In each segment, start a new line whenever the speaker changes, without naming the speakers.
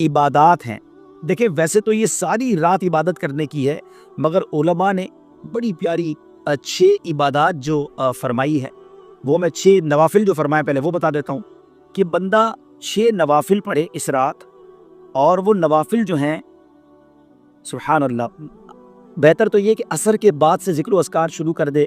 عبادات ہیں، دیکھیں ویسے تو یہ ساری رات عبادت کرنے کی ہے، مگر علماء نے بڑی پیاری 6 عبادات جو فرمائی ہے، وہ میں 6 نوافل جو فرمائے پہلے وہ بتا دیتا ہوں کہ بندہ 6 نوافل پڑھے اس رات، اور وہ نوافل جو ہیں سبحان اللہ، بہتر تو یہ کہ عصر کے بعد سے ذکر و اذکار شروع کر دے،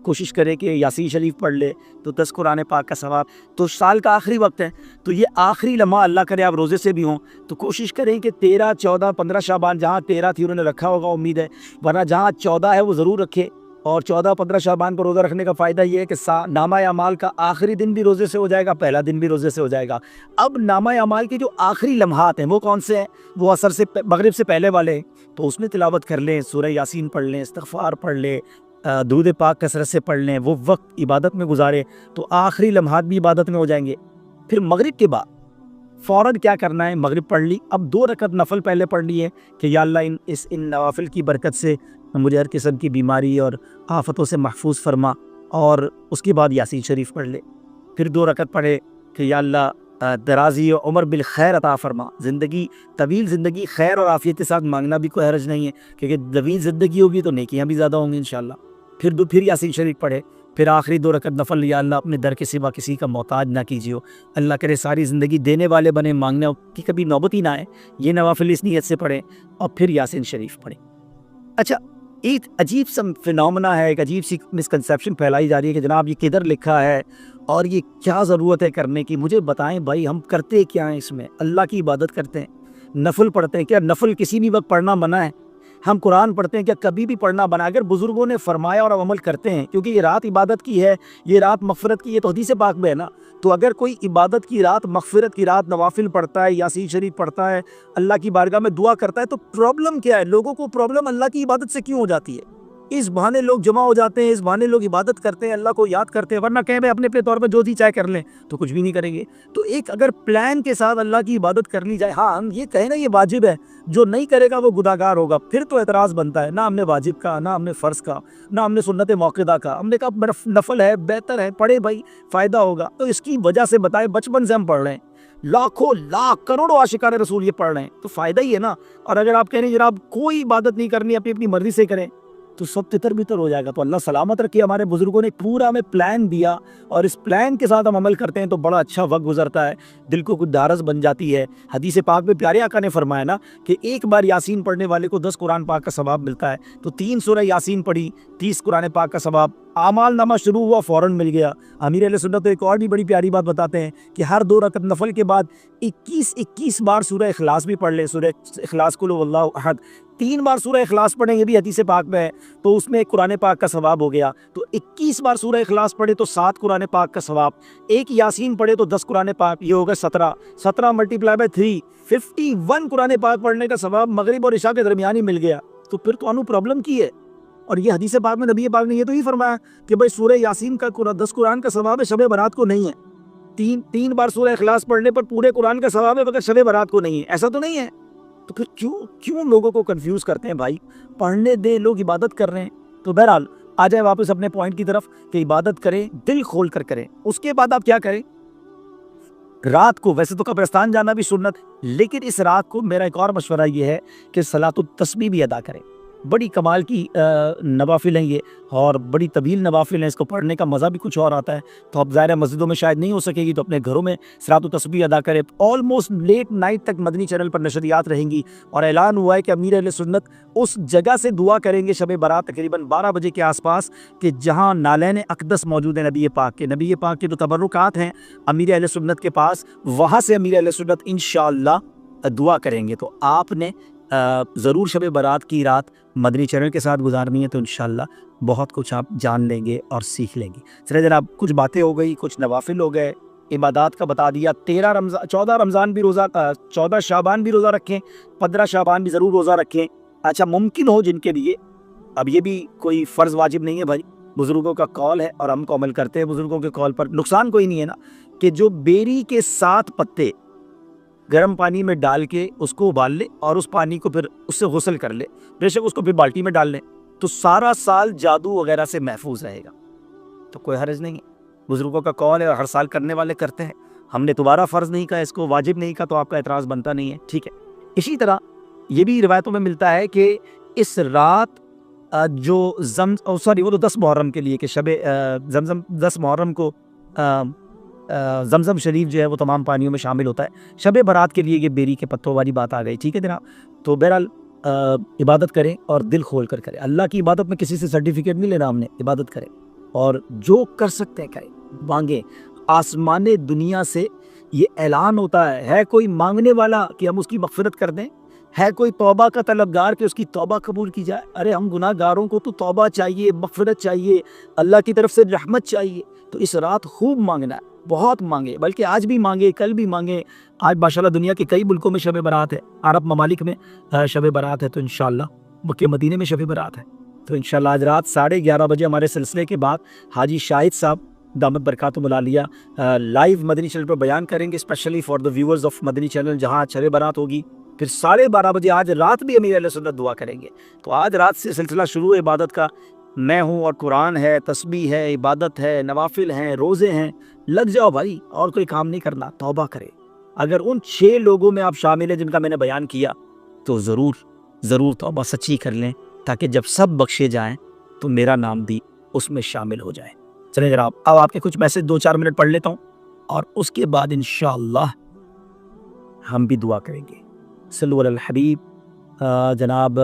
کوشش کرے کہ یاسین شریف پڑھ لے تو 10 قرآن پاک کا ثواب، تو سال کا آخری وقت ہے، تو یہ آخری لمحہ اللہ کرے آپ روزے سے بھی ہوں تو کوشش کریں کہ 13 14 15 شعبان، جہاں 13 تھی انہوں نے رکھا ہوگا امید ہے، ورنہ جہاں 14 ہے وہ ضرور رکھے، اور 14 15 شعبان پر روزہ رکھنے کا فائدہ یہ ہے کہ نامہ اعمال کا آخری دن بھی روزے سے ہو جائے گا، پہلا دن بھی روزے سے ہو جائے گا۔ اب نامہ اعمال کے جو آخری لمحات ہیں وہ کون سے ہیں؟ وہ عصر سے مغرب سے پہلے والے ہیں، تو اس میں تلاوت کر لیں، سورہ یاسین پڑھ لیں، استغفار پڑھ لیں، درود پاک کثرت سے پڑھ لیں، وہ وقت عبادت میں گزارے تو آخری لمحات بھی عبادت میں ہو جائیں گے۔ پھر مغرب کے بعد فوراً کیا کرنا ہے؟ مغرب پڑھ لی، اب 2 رکعت نفل پہلے پڑھنی ہے کہ یا اللہ ان نوافل کی برکت سے مجھے ہر قسم کی بیماری اور آفتوں سے محفوظ فرما، اور اس کے بعد یاسین شریف پڑھ لے۔ پھر 2 رکعت پڑھے کہ یا اللہ درازی و عمر بالخیر عطا فرما، زندگی طویل زندگی خیر اور عافیت کے ساتھ مانگنا بھی کوئی حرج نہیں ہے، کیونکہ طویل زندگی ہوگی تو نیکیاں بھی زیادہ ہوں گی انشاءاللہ۔ پھر یاسین شریف پڑھے، پھر آخری 2 رکعت نفل، یا اللہ اپنے در کے سوا کسی کا محتاج نہ کیجیے، اللہ کرے ساری زندگی دینے والے بنے، مانگنے کی کبھی نوبت ہی نہ آئے، یہ نوافل اس نیت سے پڑھیں، اور پھر یاسین شریف پڑھیں۔ اچھا، ایک عجیب سا فنومنا ہے، ایک عجیب سی مسکنسیپشن پھیلائی جا رہی ہے کہ جناب یہ کدھر لکھا ہے اور یہ کیا ضرورت ہے کرنے کی؟ مجھے بتائیں بھائی، ہم کرتے کیا ہیں؟ اس میں اللہ کی عبادت کرتے ہیں، نفل پڑھتے ہیں، کیا نفل کسی بھی وقت پڑھنا منع ہے؟ ہم قرآن پڑھتے ہیں، کیا کبھی بھی پڑھنا بنا؟ اگر بزرگوں نے فرمایا اور ہم عمل کرتے ہیں، کیونکہ یہ رات عبادت کی ہے، یہ رات مغفرت کی ہے، تو حدیث پاک میں ہے نا، تو اگر کوئی عبادت کی رات، مغفرت کی رات نوافل پڑھتا ہے، یاسین شریف پڑھتا ہے، اللہ کی بارگاہ میں دعا کرتا ہے، تو پرابلم کیا ہے؟ لوگوں کو پرابلم اللہ کی عبادت سے کیوں ہو جاتی ہے؟ اس بہانے لوگ جمع ہو جاتے ہیں، اس بہانے لوگ عبادت کرتے ہیں، اللہ کو یاد کرتے ہیں، ورنہ کہیں اپنے طور پہ جو جی چاہے کر لیں تو کچھ بھی نہیں کریں گے۔ تو ایک اگر پلان کے ساتھ اللہ کی عبادت کر لی جائے، ہاں ہم یہ کہیں نا یہ واجب ہے، جو نہیں کرے گا وہ گناہگار ہوگا، پھر تو اعتراض بنتا ہے، نہ ہم نے واجب کا، نہ ہم نے فرض کا، نہ ہم نے سنت موقدہ کا، ہم نے کہا نفل ہے، بہتر ہے، پڑھے بھائی، فائدہ ہوگا۔ تو اس کی وجہ سے بتائے، بچپن سے ہم پڑھ رہے ہیں، لاکھوں لاکھ کروڑوں عاشقان رسول یہ پڑھ رہے ہیں، تو فائدہ ہی ہے نا۔ اور اگر آپ کہہ رہے ہیں جناب کوئی عبادت نہیں کرنی، اپنی مرضی سے کریں، تو سب تتر بتر ہو جائے گا۔ تو اللہ سلامت رکھے، ہمارے بزرگوں نے پورا ہمیں پلان دیا، اور اس پلان کے ساتھ ہم عمل کرتے ہیں تو بڑا اچھا وقت گزرتا ہے، دل کو کچھ دھارس بن جاتی ہے۔ حدیث پاک میں پیارے آقا نے فرمایا نا کہ ایک بار یاسین پڑھنے والے کو 10 قرآن پاک کا ثواب ملتا ہے، تو 3 سورہ یاسین پڑھی، 30 قرآن پاک کا ثواب، اعمال نامہ شروع ہوا فوراً مل گیا۔ امیر اہل سنت تو ایک اور بھی بڑی پیاری بات بتاتے ہیں کہ ہر 2 رکعت نفل کے بعد 21 بار سورہ اخلاص بھی پڑھ لیں، سورہ اخلاص قل هو اللہ احد، 3 بار سورہ اخلاص پڑھیں، یہ بھی حدیث پاک میں ہے، تو اس میں قرآن پاک کا ثواب ہو گیا۔ تو 21 بار سورہ اخلاص پڑھے تو 7 قرآن پاک کا ثواب، ایک یاسین پڑھے تو 10 قرآن پاک، یہ ہوگا 17 ملٹیپلائی بائی 3، 51 قرآن پاک پڑھنے کا ثواب مغرب اور عشاء کے درمیان ہی مل گیا۔ تو پھر تو انو پرابلم کی ہے؟ اور یہ حدیث پاک میں نبی پاک نے یہ تو ہی فرمایا کہ بھائی سورہ یاسین کا 10 قرآن کا ثواب ہے، شب برات کو نہیں ہے۔ 3 بار سورہ اخلاص پڑھنے پر پورے قرآن کا ثواب ہے، مگر شب برات کو نہیں ہے، ایسا تو نہیں ہے۔ تو پھر کیوں لوگوں کو کنفیوز کرتے ہیں بھائی؟ پڑھنے دیں، لوگ عبادت کر رہے ہیں۔ تو بہرحال آ جائیں واپس اپنے پوائنٹ کی طرف کہ عبادت کریں، دل کھول کر کریں۔ اس کے بعد آپ کیا کریں؟ رات کو ویسے تو قبرستان جانا بھی سنت، لیکن اس رات کو میرا ایک اور مشورہ یہ ہے کہ صلاۃ التسبیح بھی ادا کریں۔ بڑی کمال کی نوافل ہیں یہ، اور بڑی طویل نوافل ہیں، اس کو پڑھنے کا مزہ بھی کچھ اور آتا ہے۔ تو اب ظاہر ہے مسجدوں میں شاید نہیں ہو سکے گی، تو اپنے گھروں میں صلاۃ التسبیح ادا کریں۔ آلموسٹ لیٹ نائٹ تک مدنی چینل پر نشریات رہیں گی، اور اعلان ہوا ہے کہ امیر اہل سنت اس جگہ سے دعا کریں گے شب برات تقریباً 12 بجے کے آس پاس، کہ جہاں نالین اقدس موجود ہیں نبی پاک کے جو تبرکات ہیں امیر اہل سنت کے پاس، وہاں سے امیر اہل سنت انشاءاللہ دعا کریں گے۔ تو آپ نے ضرور شب برات کی رات مدنی چینل کے ساتھ گزارنی ہے، تو انشاءاللہ بہت کچھ آپ جان لیں گے اور سیکھ لیں گے۔ چلے جناب، کچھ باتیں ہو گئی، کچھ نوافل ہو گئے، عبادات کا بتا دیا۔ 14 رمضان بھی روزہ، 14 شعبان بھی روزہ رکھیں، 15 شعبان بھی ضرور روزہ رکھیں۔ اچھا، ممکن ہو جن کے لیے، اب یہ بھی کوئی فرض واجب نہیں ہے بھائی، بزرگوں کا قول ہے اور ہم کو عمل کرتے ہیں بزرگوں کے قول پر، نقصان کوئی نہیں ہے نا، کہ جو بیری کے 7 پتے گرم پانی میں ڈال کے اس کو ابال لے، اور اس پانی کو پھر اس سے غسل کر لے، بے شک اس کو پھر بالٹی میں ڈال لیں، تو سارا سال جادو وغیرہ سے محفوظ رہے گا، تو کوئی حرج نہیں ہے۔ بزرگوں کا قول ہے اور ہر سال کرنے والے کرتے ہیں، ہم نے دوبارہ فرض نہیں کہا، اس کو واجب نہیں کہا، تو آپ کا اعتراض بنتا نہیں ہے، ٹھیک ہے۔ اسی طرح یہ بھی روایتوں میں ملتا ہے کہ اس رات جو وہ تو 10 محرم کے لیے کہ شب زمزم 10 محرم کو زمزم شریف جو ہے وہ تمام پانیوں میں شامل ہوتا ہے۔ شب برات کے لیے یہ بیری کے پتوں والی بات آ گئی، ٹھیک ہے جناب۔ تو بہرحال عبادت کریں اور دل کھول کر کریں، اللہ کی عبادت میں کسی سے سرٹیفکیٹ نہیں لینا ہم نے، عبادت کریں اور جو کر سکتے ہیں کریں، مانگیں۔ آسمان دنیا سے یہ اعلان ہوتا ہے کوئی مانگنے والا کہ ہم اس کی مغفرت کر دیں؟ ہے کوئی توبہ کا طلبگار کہ اس کی توبہ قبول کی جائے؟ ارے ہم گناہ گاروں کو تو توبہ چاہیے، مغفرت چاہیے، اللہ کی طرف سے رحمت چاہیے۔ تو اس رات خوب مانگنا ہے، بہت مانگے، بلکہ آج بھی مانگے، کل بھی مانگے۔ آج ماشاءاللہ دنیا کے کئی ملکوں میں شب برات ہے، عرب ممالک میں شب برات ہے، تو انشاءاللہ مکہ مدینے میں شب برات ہے۔ تو انشاءاللہ آج رات 11:30 بجے ہمارے سلسلے کے بعد حاجی شاہد صاحب دامت برکاتہم العالیہ لائیو مدنی چینل پر بیان کریں گے، especially for the viewers of Madani channel, جہاں شب برات ہوگی۔ پھر 12:30 بجے آج رات بھی امیر اہل سنت دعا کریں گے۔ تو آج رات سے سلسلہ شروع ہے عبادت کا، میں ہوں اور قرآن ہے، تسبیح ہے، عبادت ہے، نوافل ہیں، روزے ہیں، لگ جاؤ بھائی، اور کوئی کام نہیں کرنا، توبہ کرے۔ اگر ان 6 لوگوں میں آپ شامل ہیں جن کا میں نے بیان کیا، تو ضرور توبہ سچی کر لیں، تاکہ جب سب بخشے جائیں تو میرا نام بھی اس میں شامل ہو جائے۔ چلیں جناب، اب آپ کے کچھ میسج 2-4 منٹ پڑھ لیتا ہوں، اور اس کے بعد انشاءاللہ ہم بھی دعا کریں گے۔ صلو علی الحبیب۔ جناب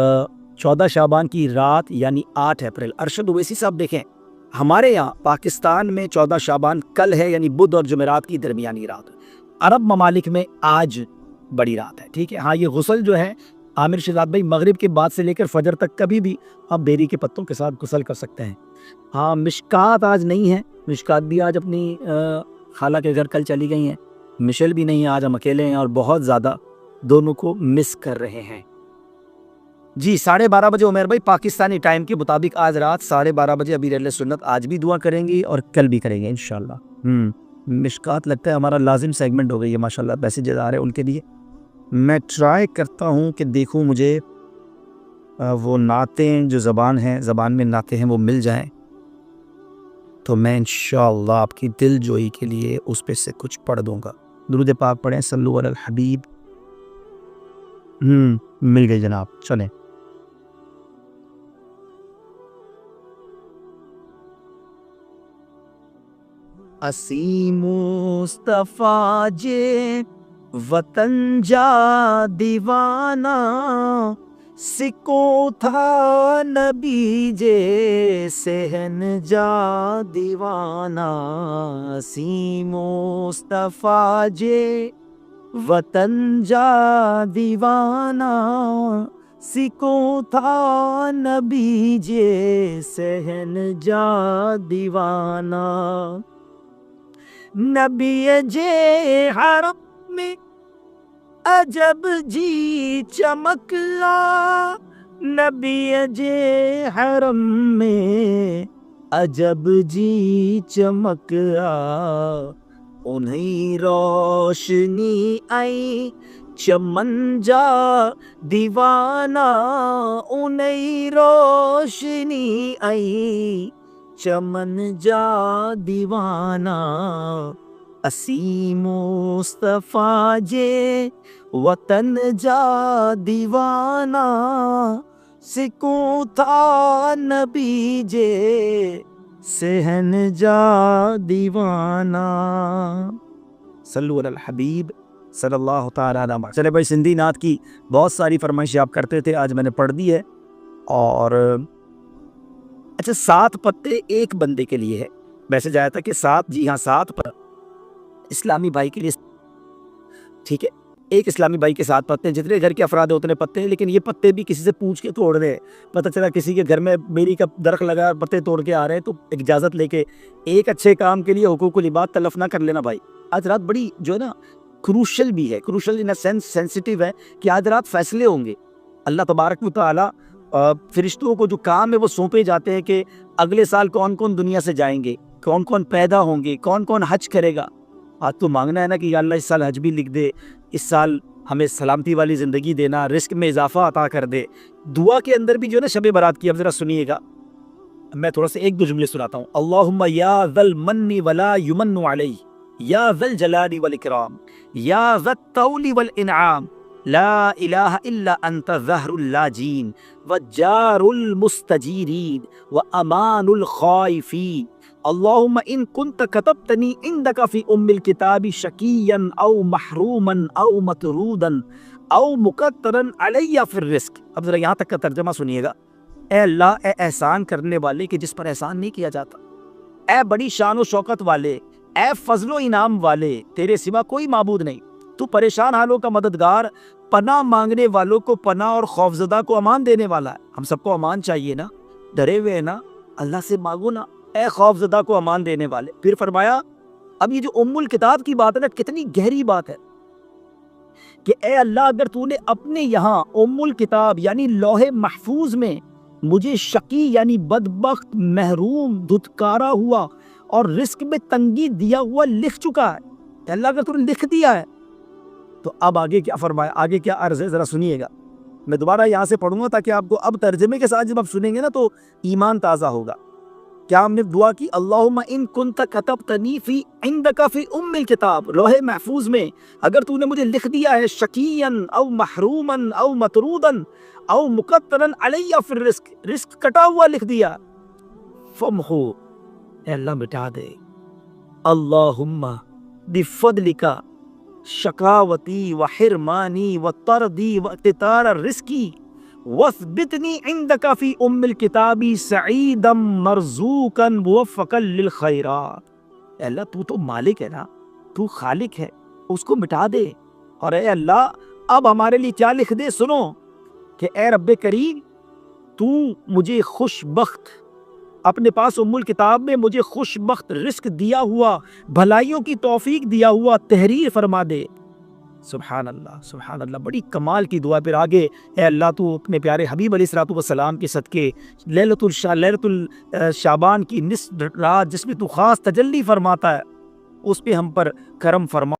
14 شعبان کی رات یعنی 8 اپریل، ارشد اویسی صاحب دیکھیں، ہمارے یہاں پاکستان میں 14 شعبان کل ہے، یعنی بدھ اور جمعرات کی درمیانی رات۔ عرب ممالک میں آج بڑی رات ہے، ٹھیک ہے۔ ہاں یہ غسل جو ہے عامر شہزاد بھائی، مغرب کے بعد سے لے کر فجر تک کبھی بھی آپ بیری کے پتوں کے ساتھ غسل کر سکتے ہیں۔ ہاں مشکات آج نہیں ہے، مشکات بھی آج اپنی خالہ کے گھر کل چلی گئی ہیں، مشل بھی نہیں ہے، آج ہم اکیلے ہیں اور بہت زیادہ دونوں کو مس کر رہے ہیں۔ جی 12:30 بجے عمیر بھائی پاکستانی ٹائم کے مطابق آج رات 12:30 بجے امیر اہل سنت آج بھی دعا کریں گی اور کل بھی کریں گے انشاءاللہ۔ مشکات لگتا ہے ہمارا لازم سیگمنٹ ہو گئی ہے، ماشاءاللہ میسیجز آ رہے ہیں ان کے لیے۔ میں ٹرائی کرتا ہوں کہ دیکھوں مجھے وہ نعتیں جو زبان میں نعتیں ہیں وہ مل جائیں، تو میں انشاءاللہ آپ کی دل جوئی کے لیے اس پہ سے کچھ پڑھ دوں گا۔ درود پاک پڑھیں، صلو علی الحبیب۔ مل گئی جناب، چلیں۔ اسی مصطفیٰ جے وطن جا دیوانہ، سکو تھا نبی جے سہن جا دیوانہ۔ اسی مصطفیٰ جے وطن جا دیوانہ، سکو تھا نبی جے سہن جا دیوانہ۔ نبی جے حرم میں عجب جی چمکلا، نبی جے حرم میں عجب جی چمکلا، انہیں روشنی آئی چمن جا دیوانہ، انہیں روشنی آئی چمن جا دیوانہ۔ اسی مصطفیٰ جے وطن جا دیوانہ، سکوں تھا نبی جے سہن جا دیوانہ۔ صلو علی الحبیب صلی اللہ تعالیٰ علیہ وسلم۔ چلے بھائی، سندھی نعت کی بہت ساری فرمائشیں آپ کرتے تھے، آج میں نے پڑھ دی ہے۔ اور اچھا 7 پتے ایک بندے کے لیے ہے، میسج آیا تھا کہ 7، جی ہاں 7 اسلامی بھائی کے لیے، ٹھیک ہے۔ ایک اسلامی بھائی کے 7 پتے ہیں، جتنے گھر کے افراد ہیں اتنے پتے ہیں، لیکن یہ پتے بھی کسی سے پوچھ کے توڑ رہے ہیں۔ پتہ چلا کسی کے گھر میں بیری کا درخت لگا اور پتے توڑ کے آ رہے ہیں، تو اجازت لے کے ایک اچھے کام کے لیے حقوق العباد تلف نہ کر لینا بھائی۔ آج رات بڑی جو ہے نا کروشل بھی ہے، کروشل ان سینس سینسٹیو ہے کہ آج رات فیصلے ہوں گے۔ اللہ تبارک و تعالیٰ فرشتوں کو جو کام ہے وہ سونپے جاتے ہیں کہ اگلے سال کون کون دنیا سے جائیں گے، کون کون پیدا ہوں گے، کون کون حج کرے گا۔ آج تو مانگنا ہے نا کہ یا اللہ اس سال حج بھی لکھ دے، اس سال ہمیں سلامتی والی زندگی دینا، رزق میں اضافہ عطا کر دے۔ دعا کے اندر بھی جو ہے نا شب برات کی، اب ذرا سنیے گا، میں تھوڑا سا 1-2 جملے سناتا ہوں۔ اللہم یا ذا المن ولا یمن علیہ، یا ذا الجلال والاکرام یا ذا الطول والانعام لا الہ الا انت ظہر اللاجین وجار المستجیرین وامان الخائفین اللہم ان کنت کتبتنی عندک فی ام الکتاب شقیا او محروما او مطرودا او مقترا علی فی الرزق. اب ذرا یہاں تک کا ترجمہ سنیے گا. اے اللہ، اے احسان کرنے والے کہ جس پر احسان نہیں کیا جاتا، اے بڑی شان و شوکت والے، اے فضل و انعام والے، تیرے سوا کوئی معبود نہیں. تو پریشان حالوں کا مددگار، پناہ مانگنے والوں کو پناہ اور خوفزدہ کو امان دینے والا ہے. ہم سب کو امان چاہیے نا، ڈرے ہوئے ہیں نا، اللہ سے مانگو نا، اے خوفزدہ کو امان دینے والے. پھر فرمایا اب یہ جو ام الکتاب کی بات ہے نا، کتنی گہری بات ہے کہ اے اللہ، اگر تو نے اپنے یہاں ام الکتاب یعنی لوح محفوظ میں مجھے شقی یعنی بدبخت، محروم، دھتکارا ہوا اور رزق میں تنگی دیا ہوا لکھ چکا ہے، اے اللہ اگر تو نے لکھ دیا ہے تو اب آگے کیا فرمایا، آگے کیا عرض ہے، ذرا سنیے گا. میں دوبارہ یہاں سے پڑھوں گا تاکہ آپ کو اب ترجمے کے ساتھ جب آپ سنیں گے نا تو ایمان تازہ ہوگا. کیا ہم نے دعا کی، اللہم ان کنت کتبتنی فی عندک فی ام الکتاب، لوح محفوظ میں اگر تو نے مجھے لکھ دیا ہے شقیا او محروما او مطرودا او مقترا علی فی الرزق، رزق کٹا ہوا لکھ دیا، فمحو، اے اللہ مٹا دے، اللہم بفضلک شقاوتی و حرمانی و طردی و اقتطار الرزقی وثبتنی عندک فی ام الکتاب سعیدا مرزوقا موفقا للخیرات. اے اللہ تو تو مالک ہے نا، تو خالق ہے، اس کو مٹا دے. اور اے اللہ اب ہمارے لیے کیا لکھ دے، سنو کہ اے رب کریم تو مجھے خوش بخت، اپنے پاس ام الکتاب میں مجھے خوش بخت رزق دیا ہوا، بھلائیوں کی توفیق دیا ہوا تحریر فرما دے. سبحان اللہ، سبحان اللہ، بڑی کمال کی دعا. پھر آگے اے اللہ تو اپنے پیارے حبیب علیہ الصلوۃ والسلام کے صدقے لیلۃ الشعبان کی نصف رات جس میں تو خاص تجلی فرماتا ہے، اس پہ ہم پر کرم فرما.